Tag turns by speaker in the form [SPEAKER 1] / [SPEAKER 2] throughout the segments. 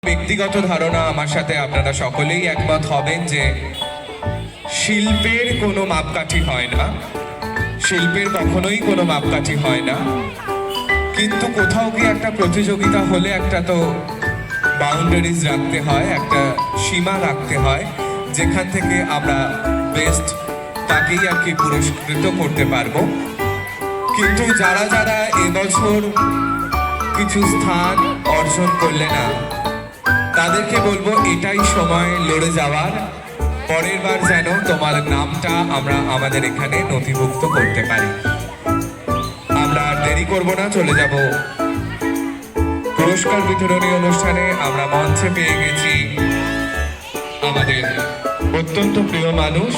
[SPEAKER 1] ব্যক্তিগত ধারণা, আমার সাথে আপনারা সকলেই একমত হবেন যে শিল্পের কোনো মাপকাঠি হয় না, শিল্পের কখনোই কোনো মাপকাঠি হয় না। কিন্তু কোথাও কি একটা প্রতিযোগিতা হলে একটা তো বাউন্ডারিজ রাখতে হয়, একটা সীমা রাখতে হয়, যেখান থেকে আমরা বেস্ট তাকেই আর কি পুরস্কৃত করতে পারবো। কিন্তু যারা যারা এবছর কিছু স্থান অর্জন করলে না, তাদেরকে বলবো এটাই সময় লড়ে যাওয়ার। পরের বার যেন তোমার নামটা আমরা আমাদের এখানে নথিভুক্ত করতে পারি। আমরা আর দেরি করবো না, চলে যাব পুরস্কার বিতরণী অনুষ্ঠানে। আমরা মঞ্চে পেয়ে গেছি আমাদের অত্যন্ত প্রিয় মানুষ,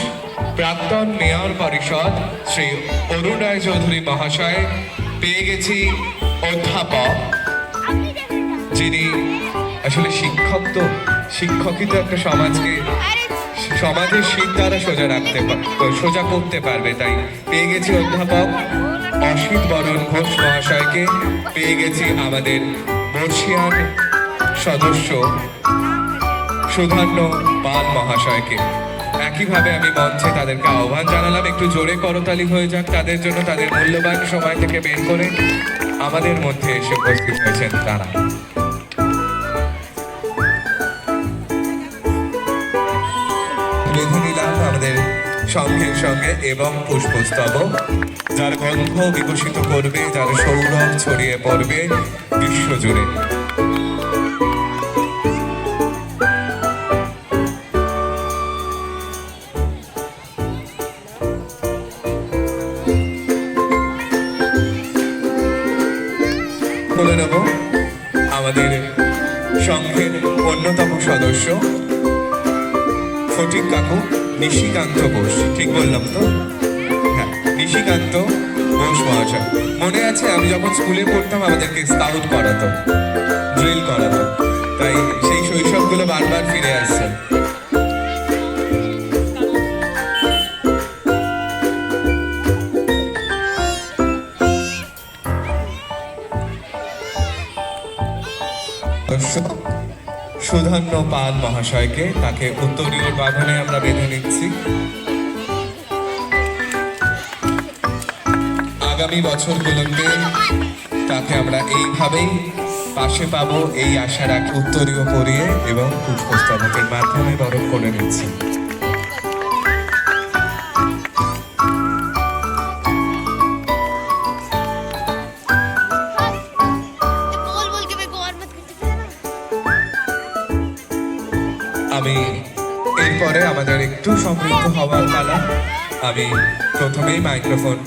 [SPEAKER 1] প্রাক্তন মেয়র পরিষদ শ্রী অরুণ রায় চৌধুরী মহাশয়, পেয়ে গেছি অধ্যাপক, যিনি আসলে শিক্ষক, তো শিক্ষকই তো একটা সমাজকে, সমাজের শীত দ্বারা সোজা করতে পারবে। তাই পেয়ে গেছি অধ্যাপক অসিত বরণ ঘোষ মহাশয়কে, পেয়ে গেছি আমাদের বর্ষিয়ান সদস্য সুধান্য পাল মহাশয়কে। একইভাবে আমি মঞ্চে তাদেরকে আহ্বান জানালাম, একটু জোরে করতালি হয়ে যাক তাদের জন্য। তাদের মূল্যবান সময় থেকে বের করে আমাদের মধ্যে এসে উপস্থিত হয়েছেন তারা। বেঁধে নিলাম আমাদের সংঘের সঙ্গে এবং পুষ্পস্তবক, যার গন্ধ বিকশিত করবে, যার সৌরভ ছড়িয়ে পড়বে বিশ্বজুড়ে। বলে নেব আমাদের সংঘের অন্যতম সদস্য ফটিক কাকু নিশিকান্ত ঘোষ, ঠিক বললাম তো? হ্যাঁ, নিশিকান্ত ঘোষ মহাশয়। মনে আছে আমি যখন স্কুলে পড়তাম আমাদেরকে স্কাউট করাতো, ড্রিল করাতো, তাই সেই শৈশবগুলো বারবার ফিরে আসছে। সুধান্য পাল মহাশয়কে, তাকে উত্তরীয় বাঁধনে আমরা বেঁধে নিচ্ছি। আগামী বছরগুলোতে তাকে আমরা এইভাবেই পাশে পাবো, এই আশা রাখি। উত্তরীয় পরিয়ে এবং পুষ্পস্তবকের মাধ্যমে বরণ করে নিচ্ছি। আমি এরপরে আমাদের একটু সমৃদ্ধ হওয়ার পালা। আমি প্রথমেই মাইক্রোফোন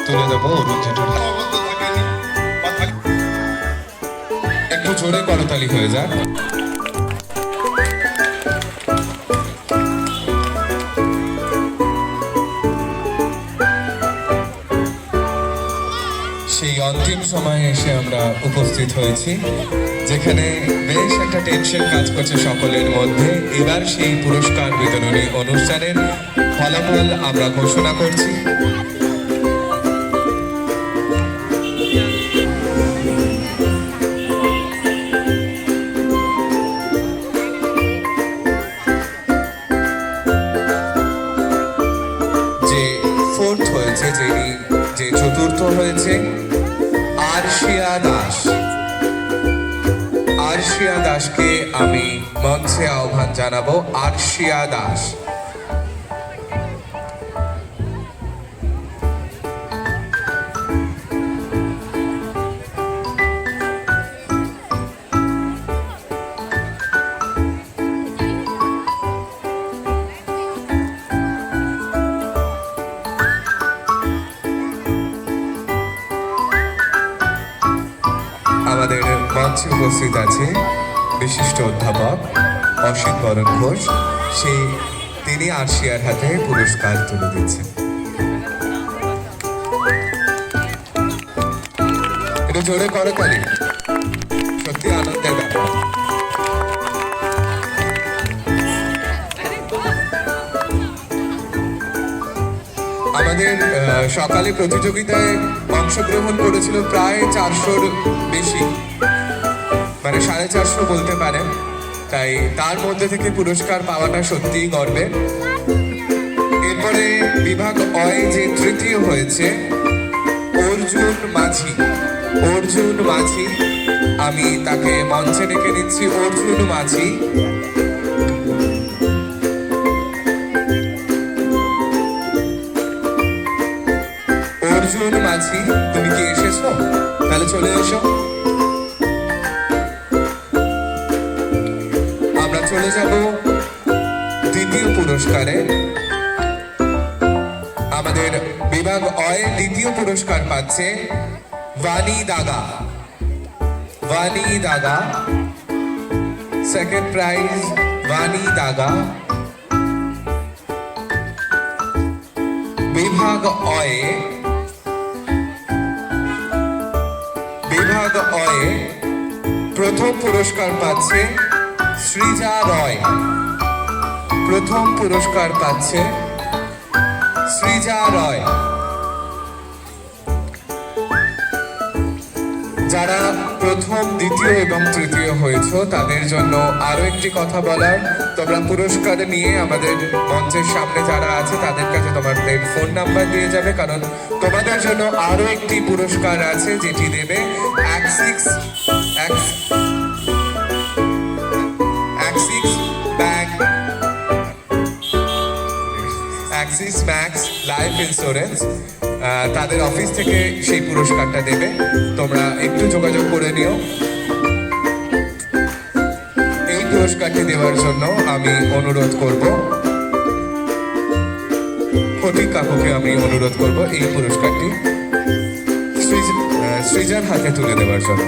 [SPEAKER 1] তুলে দেবো অরুণ জেঠুর। একটু জোরে করতালি হয়ে যাক। সেই অন্তিম সময়ে এসে আমরা উপস্থিত হয়েছি, যেখানে বেশ একটা টেনশন কাজ করছে সকলের মধ্যে। এবার সেই পুরস্কার বিতরণী অনুষ্ঠানের ফলাফল আমরা ঘোষণা করছি। যে ফোর্থ হয়েছে, যে চতুর্থ হয়েছে আরশিয়া দাস। আরশিয়া দাসকে আমি মঞ্চে আহ্বান জানাবো। আরশিয়া দাস। আমাদের মঞ্চে উপস্থিত আছে বিশিষ্ট অধ্যাপক অসিত বরণ ঘোষ, তিনি আরশিয়ার হাতে পুরস্কার তুলে দিচ্ছেন। এটা জোরে করতালি, সত্যি আনন্দের ব্যাপার। আমাদের সকালে প্রতিযোগিতায় অংশগ্রহণ করেছিল প্রায় 400-র বেশি মানে 450 বলতে পারেন। তাই তার মধ্যে থেকে পুরস্কার পাওয়াটা সত্যিই গর্বের। এরপরে বিভাগ অয়ে যে তৃতীয় হয়েছে অর্জুন মাঝি। অর্জুন মাঝি, আমি তাকে মঞ্চে ডেকে নিচ্ছি। অর্জুন মাঝি, অর্জুন মাঝি, তুমি কি এসেছো? তাহলে চলে এসো। আমরা চলে যাব দ্বিতীয় পুরস্কারে। আমাদের বিভাগ অয়ে দ্বিতীয় পুরস্কার পাচ্ছে বানি দাগা। বানি দাগা, সেকেন্ড প্রাইজ বানি দাগা। বিভাগ অয়ে প্রথম পুরস্কার পাচ্ছে সৃজা রয়। প্রথম পুরস্কার পাচ্ছে সৃজা রয়। যারা প্রথম, দ্বিতীয় এবং তৃতীয় হয়েছে তাদের জন্য আরো একটি কথা বলার, তোমরা পুরস্কার নিয়ে আমাদের মঞ্চের সামনে যারা আছে তাদের কাছে তোমাদের ফোন নাম্বার দিয়ে যাবে, কারণ তোমাদের জন্য আরো একটি পুরস্কার আছে যেটি দেবে অ্যাক্সিস ম্যাক্স লাইফ ইন্স্যুরেন্স। তাদের অফিস থেকে সেই পুরস্কারটা দেবে, তোমরা একটু যোগাযোগ করে নিও। এই পুরস্কারটি দেওয়ার জন্য আমি অনুরোধ করব, ফটিক কাকুকে আমি অনুরোধ করব এই পুরস্কারটি সৃজার হাতে তুলে দেওয়ার জন্য।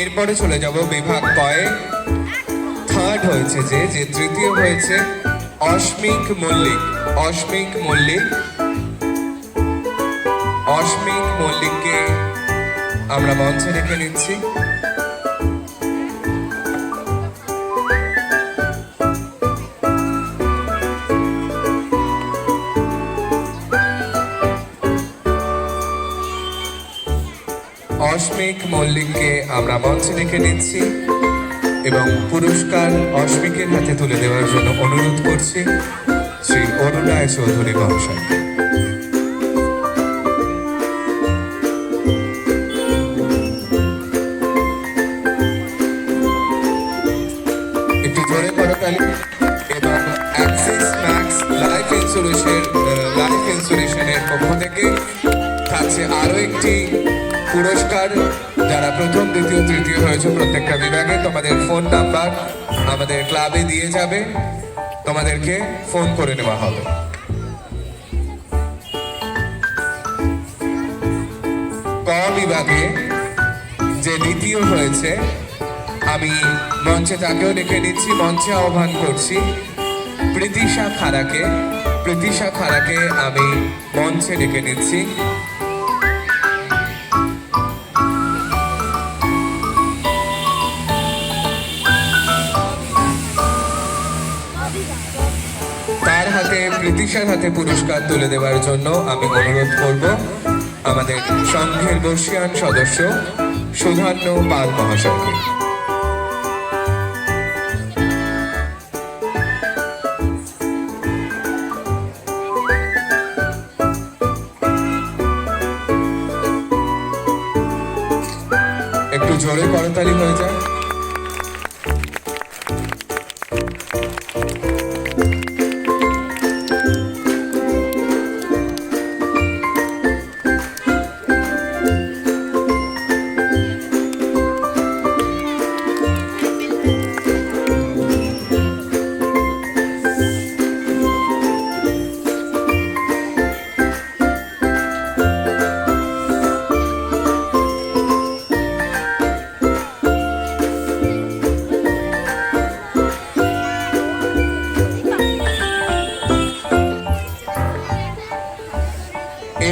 [SPEAKER 1] এরপরে চলে যাব বিভাগ কয়ে। থার্ড হয়েছে যে তৃতীয় হয়েছে অস্মিক মল্লিক। অস্মিক মল্লিককে আমরা মঞ্চে রেখে নিচ্ছি। অস্মিক মল্লিককে আমরা মঞ্চে রেখে নিচ্ছি এবং পুরস্কার অস্মিকের হাতে তুলে দেওয়ার জন্য অনুরোধ করছি শ্রী অরুণ রায় চৌধুরী মহাশয়কে। একটু জোরে করতালি। এবং অ্যাক্সিস ম্যাক্স লাইফ ইন্স্যুরেন্সের পক্ষ থেকে থাকছে আরো একটি পুরস্কার। যারা প্রথম, দ্বিতীয়, তৃতীয় হয়েছে প্রত্যেকটা বিভাগে তোমাদের ফোন নাম্বার আমাদের ক্লাবে দিয়ে যাবে, তোমাদেরকে ফোন করে নেওয়া হবে। ক বিভাগে যে দ্বিতীয় হয়েছে আমি মঞ্চে তাকেও ডেকে নিচ্ছি, মঞ্চে আহ্বান করছি প্রীতিশা খাড়াকে। প্রীতিশা খাড়াকে আমি মঞ্চে ডেকে নিচ্ছি। তার হাতে, প্রীতিশার হাতে পুরস্কার তুলে দেওয়ার জন্য আমি অনুরোধ করব আমাদের সংঘের বর্ষিয়ান সদস্য সুধান্য পাল মহাশয়কে। একটু জোরে করতালি হয়ে যায়।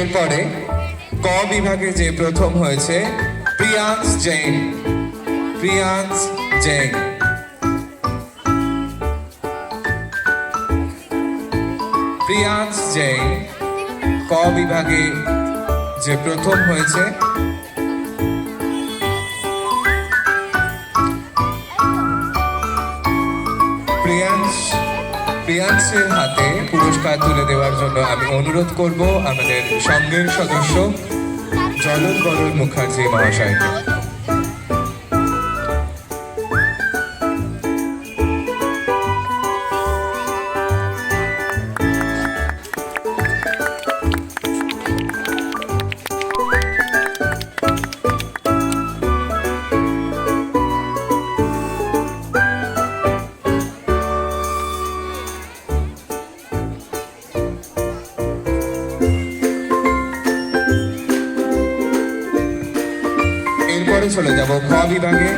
[SPEAKER 1] এরপরে ক বিভাগে যে প্রথম হয়েছে প্রিয়াংশ জৈন। প্রিয়াংশ জৈন। প্রিয়াংশ জৈন ক বিভাগে যে প্রথম হয়েছে। প্রিয়াংশের হাতে পুরস্কার তুলে দেওয়ার জন্য আমি অনুরোধ করব আমাদের সঙ্গের সদস্য জলন বরণ মুখার্জি মহাশয়কে। চলে যাব খ বিভাগে।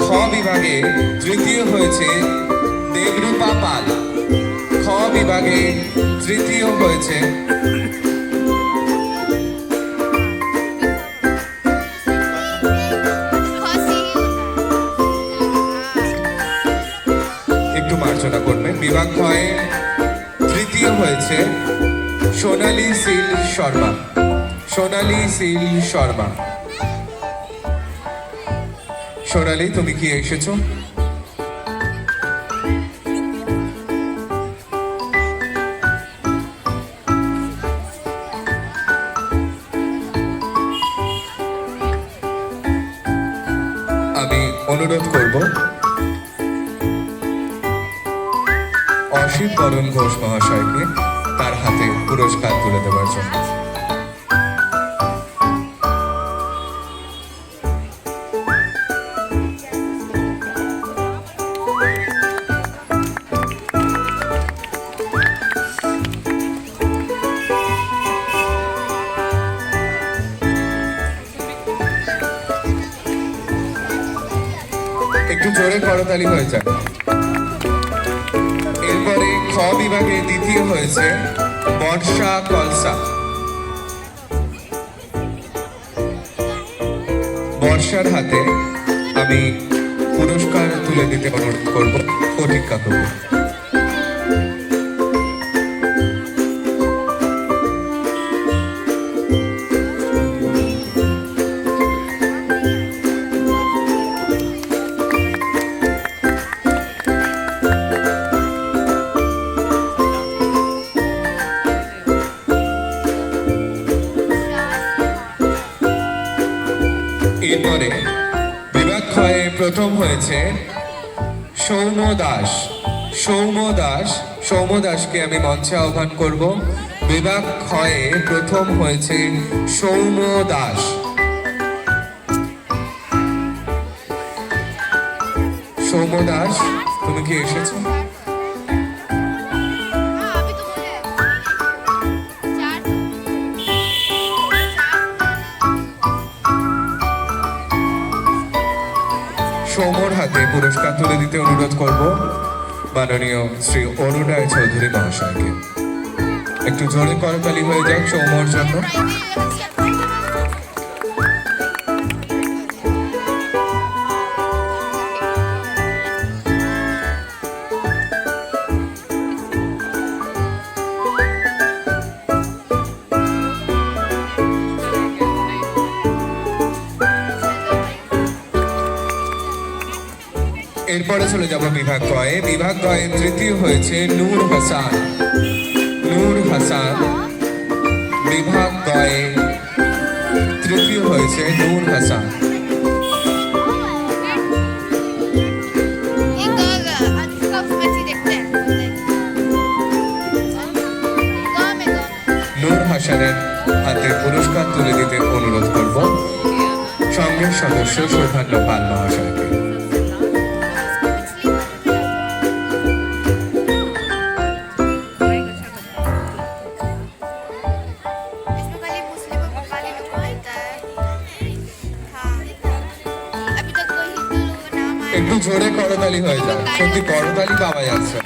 [SPEAKER 1] খ বিভাগে তৃতীয় হয়েছে দেবরূপা পাল। খ বিভাগে তৃতীয় হয়েছে একটু মার্জনা করবেন। বিভাগ খয়ে তৃতীয় হয়েছে সোনালী শীল শর্মা। সোনালী শীল শর্মা। সোনালী, তুমি কি এসেছো? আমি অনুরোধ করব অসিত বরণ ঘোষ মহাশয়কে তার হাতে পুরস্কার তুলে দেওয়ার জন্য। একটু জোরে করতালি হয়ে যাক। এরপরে খ বিভাগে দ্বিতীয় হয়েছে বর্ষা কলসা। বর্ষার হাতে আমি পুরস্কার তুলে দিতে অনুরোধ করব, প্রতীক্ষা করব। এরপরে বিভাগ ক্ষয়ে প্রথম হয়েছে সৌম দাস। সৌম দাস। সৌম দাসকে আমি মঞ্চে আহ্বান করব। বিভাগ ক্ষয়ে প্রথম হয়েছে সৌম দাস। সৌম দাস, তুমি কি এসেছো? সৌমর হাতে পুরস্কার তুলে দিতে অনুরোধ করব মাননীয় শ্রী অরুণ রায় চৌধুরী মহাশয়কে। একটু জোরে করতালি হয়ে যাক সৌমর জন্য। এরপরে চলে যাব বিভাগ গয়ে। বিভাগ গয়ে তৃতীয় হয়েছে নূর হাসান। নূর হাসান। বিভাগ গয়ে তৃতীয় হয়েছে নূর হাসান। নূর হাসানের হাতে পুরস্কার তুলে দিতে অনুরোধ করব সঙ্গের সদস্য সৌভাগ্য পাল মহাশয়কে। একটু জোরে করতালি হয়ে যায়, সত্যি করতালি পাওয়া যাচ্ছে।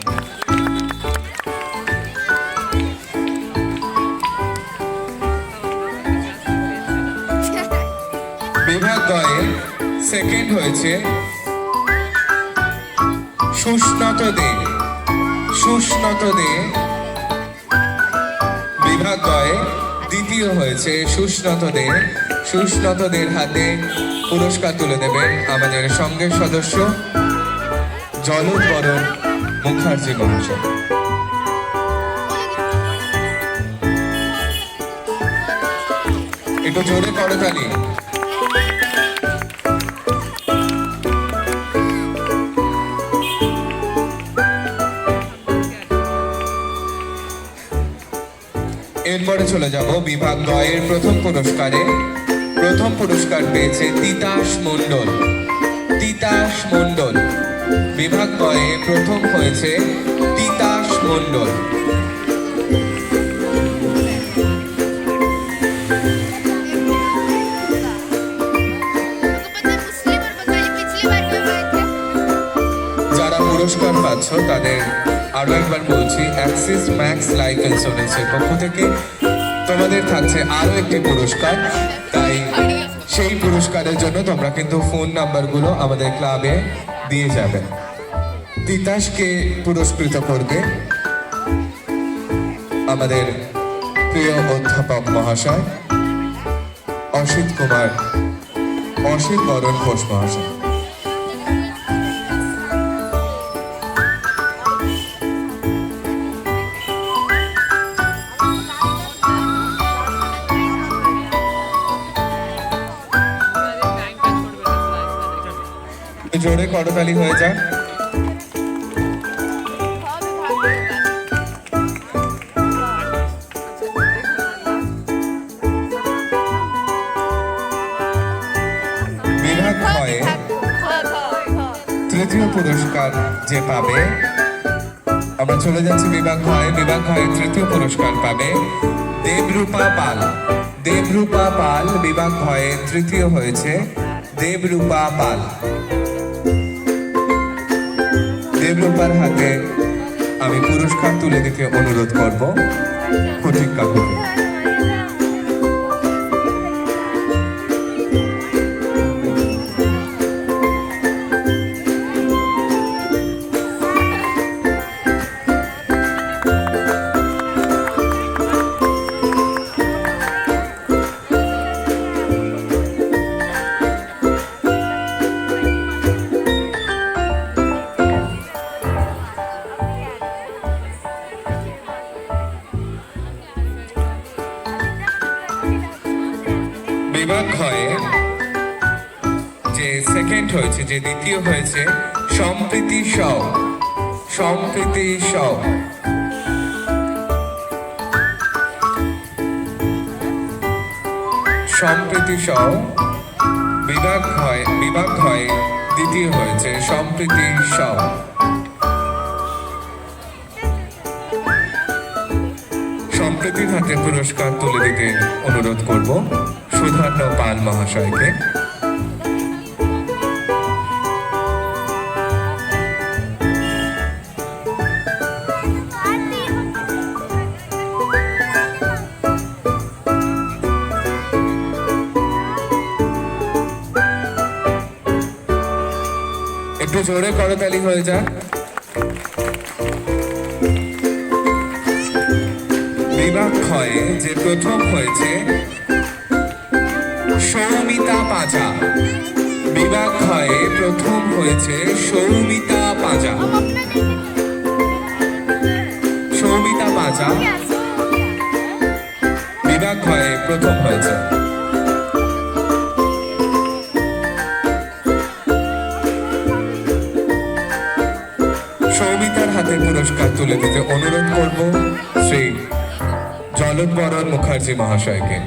[SPEAKER 1] গয়ে সেকেন্ড হয়েছে সুস্নত দে। সুস্নত দে বিভাগ গয়ে দ্বিতীয় হয়েছে সুস্নত দে। সুস্নত দের হাতে পুরস্কার তুলে দেবেন আমাদের সঙ্গের সদস্য জলদবরণ মুখার্জি মহাশয়। একটু জোরে করতালি। এরপরে চলে যাব বিভাগ গয়ের প্রথম পুরস্কারে। প্রথম পুরস্কার পেয়েছে তিতাস মণ্ডল। তিতাস মণ্ডল বিভাগ গয়ে প্রথম হয়েছে তিতাস মণ্ডল। যারা পুরস্কার পাচ্ছ তাদের আরো একবার বলছি, অ্যাক্সিস ম্যাক্স লাইফ ইন্স্যুরেন্সের পক্ষ থেকে তোমাদের থাকছে আরো একটি পুরস্কার। তাই সেই পুরস্কারের জন্য তোমরা কিন্তু ফোন নাম্বারগুলো আমাদের ক্লাবে দিয়ে যাবে। তিতাসকে পুরস্কৃত করবে আমাদের প্রিয় অধ্যাপক মহাশয় অসিত বরণ ঘোষ মহাশয়। জোরে করতালি হয়ে যাক। বিভাগ ক্ষয়ে তৃতীয় পুরস্কার যে পাবে, আমরা চলে যাচ্ছি বিভাগ ক্ষয়ে। বিভাগ ক্ষয়ে তৃতীয় পুরস্কার পাবে দেবরূপা পাল। দেবরূপা পাল বিভাগ ক্ষয়ে তৃতীয় হয়েছে দেবরূপা পাল। দেবরূপার হাতে আমি পুরস্কার তুলে দিতে অনুরোধ করব ফটিক কাকুকে। বিভাগ ক্ষয়ে যে সেকেন্ড হয়েছে, যে দ্বিতীয় হয়েছে সম্প্রীতি সাউ। সম্প্রীতি সাউ সম্প্রীতি সাউ বিভাগ ক্ষয়ে দ্বিতীয় হয়েছে সম্প্রীতি সাউ। সম্প্রীতির হাতে পুরস্কার তুলে দিতে অনুরোধ করব সুধার্ণ পাল মহাশয়কে। একটু জোরে করতালি হয়ে যাক। বিভাগ ক্ষয়ে যে প্রথম হয়েছে সৌমিতা পাঁজা। বিভাগ ক্ষয়ে প্রথম হয়েছে সৌমিতা পাঁজা। সৌমিতা পাঁজা বিভাগ ক্ষয়ে প্রথম হয়েছে। সৌমিতার হাতে পুরস্কার তুলে দিতে অনুরোধ করব শ্রী জলদবরণ মুখার্জি মহাশয়কে।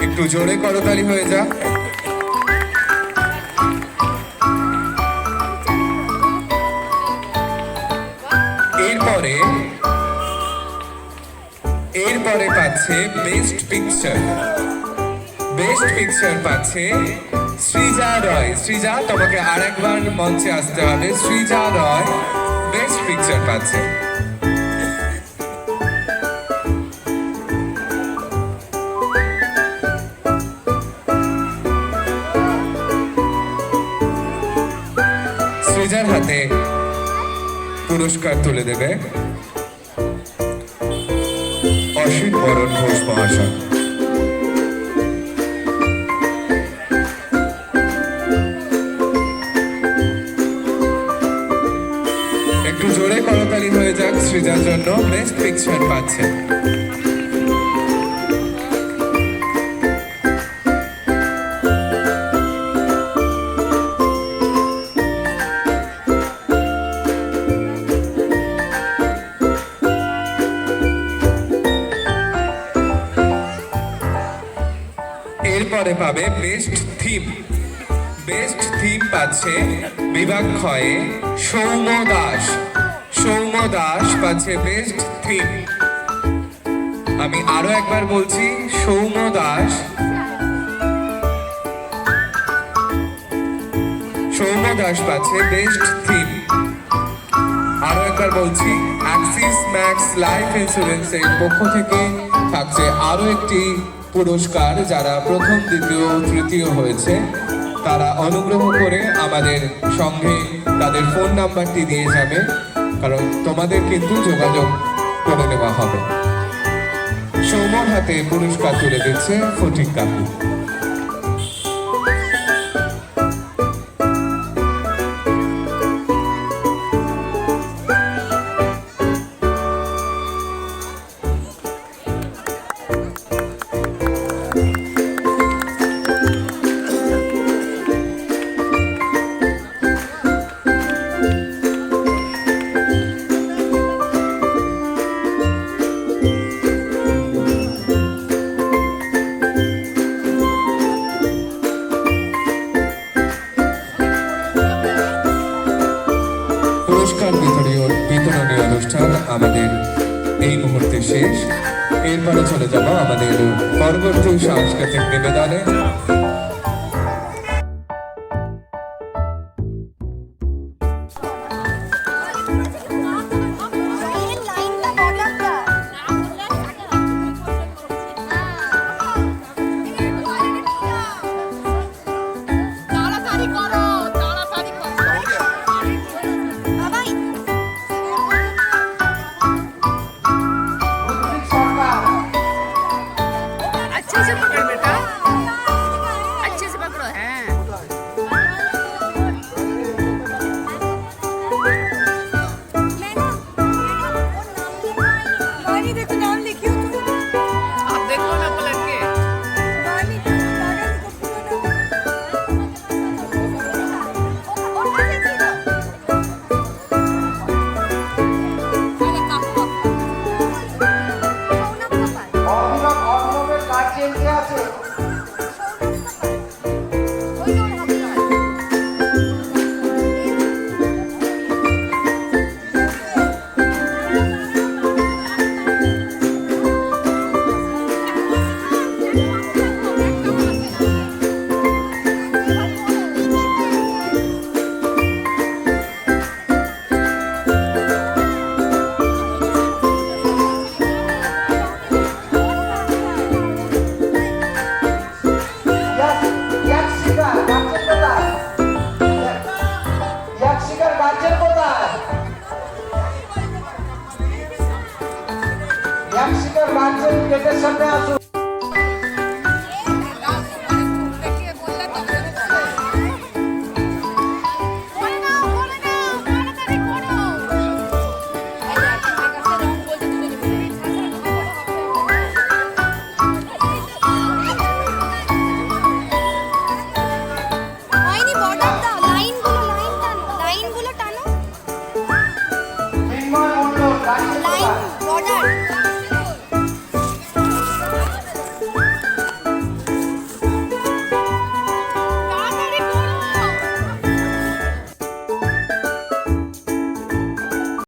[SPEAKER 1] একটু জোরে করতালি হয়ে যাক। এরপরে পাচ্ছে বেস্ট পিকচার। বেস্ট পিকচার পাচ্ছে সৃজা রয়। সৃজা, তোমাকে আরেকবার মঞ্চে আসতে হবে। সৃজা রয় বেস্ট পিকচার পাচ্ছে। সৃজার হাতে পুরস্কার তুলে দেবে অসিত বরণ ঘোষ মহাশয়। একটু জোরে করতালি হয়ে যাক সৃজার জন্য, বেস্ট পিকচার পাচ্ছে। এরপরে পাবে বেস্ট থিম। বেস্ট থিম পাচ্ছে বিভাগ ক্ষয়ে সৌম দাস। সৌম দাস পাচ্ছে বেস্ট থিম। আমি আরো একবার বলছি, সৌম দাস। সৌম দাস পাচ্ছে বেস্ট থিম। আরো একবার বলছি, অ্যাক্সিস ম্যাক্স লাইফ ইন্স্যুরেন্সের পক্ষ থেকে থাকছে আরো একটি পুরস্কার। যারা প্রথম, দ্বিতীয়, তৃতীয় হয়েছে তারা অনুগ্রহ করে আমাদের সঙ্গে তাদের ফোন নাম্বারটি দিয়ে যাবে, কারণ তোমাদের কিন্তু যোগাযোগ করে নেওয়া হবে। সৌমর হাতে পুরস্কার তুলে দিচ্ছে ফটিক কাকু। পুরস্কার বিতরণী অনুষ্ঠান আমাদের এই মুহূর্তে শেষ। এরপরে চলে যাব আমাদের পরবর্তী সাংস্কৃতিক নিবেদনে।
[SPEAKER 2] अच्छे से पकड़ बेटा, अच्छे से पकड़ो। हैं
[SPEAKER 3] देखो नाम लिखी हो तुम।
[SPEAKER 2] आप देखो ना पलट के।
[SPEAKER 4] গেটের সামনে আসুন।
[SPEAKER 3] Line border